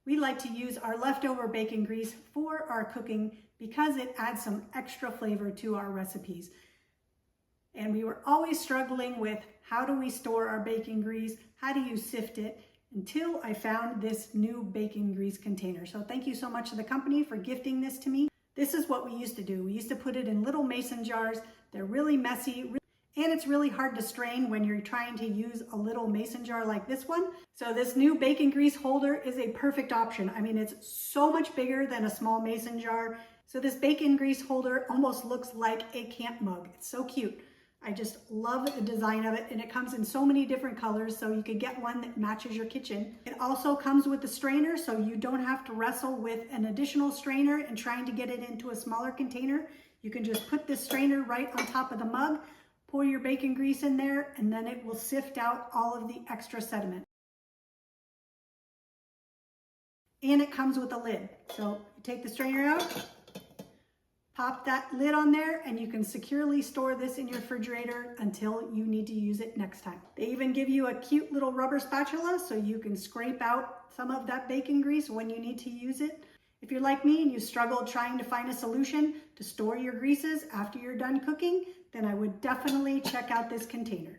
We like to use our leftover bacon grease for our cooking because it adds some extra flavor to our recipes. And we were always struggling with how do we store our bacon grease? How do you sift it? Until I found this new bacon grease container. So thank you so much to the company for gifting this to me. This is what we used to do. We used to put it in little mason jars. They're really messy, and it's really hard to strain when you're trying to use a little mason jar like this one. So this new bacon grease holder is a perfect option. I mean, it's so much bigger than a small mason jar. So this bacon grease holder almost looks like a camp mug. It's so cute. I just love the design of it, and it comes in so many different colors, so you could get one that matches your kitchen. It also comes with the strainer, so you don't have to wrestle with an additional strainer and trying to get it into a smaller container. You can just put this strainer right on top of the mug, pour your bacon grease in there, and then it will sift out all of the extra sediment. And it comes with a lid. So you take the strainer out, pop that lid on there, and you can securely store this in your refrigerator until you need to use it next time. They even give you a cute little rubber spatula so you can scrape out some of that bacon grease when you need to use it. If you're like me and you struggled trying to find a solution to store your greases after you're done cooking, then I would definitely check out this container.